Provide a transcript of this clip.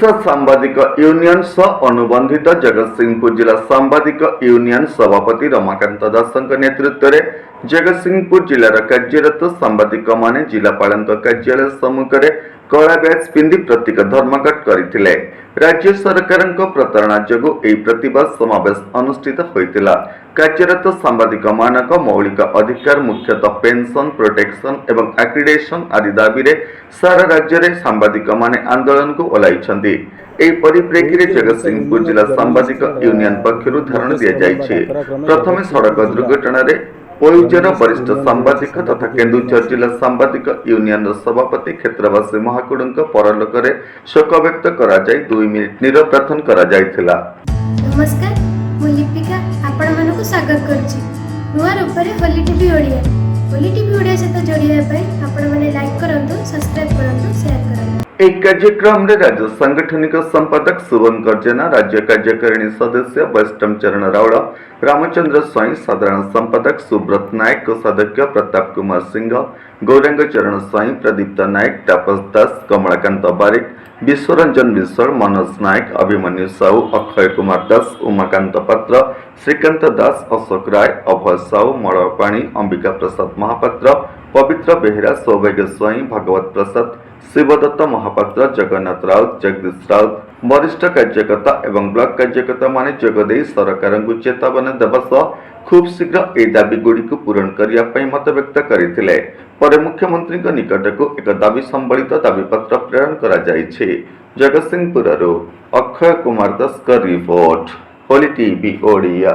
Odisha सांबादिक union सह अनुबंधित जगतसिंहपुर जिला सांबादिक यूनियन सभापति रमाकांत दास नेतृत्व में जगतसिंहपुर जिलार कार्यरत सांबादिक माने जिलापाल कार्यालय सम्मुख में कला बैच पिंधि प्रतीक धर्मघट करथिले। राज्य सरकार प्रतारणा जोगु एही प्रतिबाद समावेश अनुष्ठित होइतिला। कार्यरत सांबादिक मानक मौलिक अधिकार मुख्यतः पेंशन प्रोटेक्शन एवं एक्रिडेशन आदि दाबी रे सारा राज्य रे सांबादिक माने आंदोलन को ओलाइछन्ति। एही परिप्रेक्षी रे जगतसिंहपुर जिला सांबादिक यूनियन पक्षरु धारणा दिया जायछि। प्रथमे सड़क दुर्घटना रे ओयूजर वरिष्ठ सांबादिक तथा केन्दुझर जिला सांबादिक यूनियन सभापति क्षेत्रवासी महाकुडुंक परलोक रे शोक व्यक्त करा जाय 2 मिनिट नीरव प्रार्थना करा जायथिला। नमस्कार, मु लिपिका आपण मानको स्वागत करछि नुआ रूपरे होली टीवी ओडिया। होली टीवी ओडिया सहित जोड़िया पय आपण माने लाइक करंतु, सब्सक्राइब करंतु, शेयर करंतु। एक कार्यक्रम रे राज्य सांगठनिक संपादक शुभंकर जेना, राज्य कार्यकारिणी सदस्य वैष्णव चरण रावल, रामचंद्र स्वाई, साधारण संपादक सुब्रत नायक, कोषाध्यक्ष प्रताप कुमार सिंह, गौरांग चरण स्वाई, प्रदीप्त नायक, तापस दास, कमलाकांत बारिक, विश्वरंजन विश्वाल, मनोज नायक, अभिमन्यु साहू, अक्षय कुमार दास, उमाकांत पात्र, श्रीकांत दास, अशोक राय, अभय साहू, मलपाणी, अंबिका प्रसाद महापात्र, पवित्र बेहेरा, सौभाग्य स्वाई, भागवत प्रसाद, शिवदत्त महापात्र, जगन्नाथ राउत, जगदीश राउत, वरिष्ठ कार्यकर्ता एवं ब्लॉक कार्यकर्ता माने जोगदे सरकार को चेतावनी देवा सह खूब शीघ्र ए दाबी गुड़ी को पूरण करने मत व्यक्त करते। पर मुख्यमंत्री निकट को एक दाबी संबलित दाबीपत्र प्रेरण करा जायछि। जगतसिंहपुर अक्षय कुमार दास का रिपोर्ट, होली टीवी ओडिया।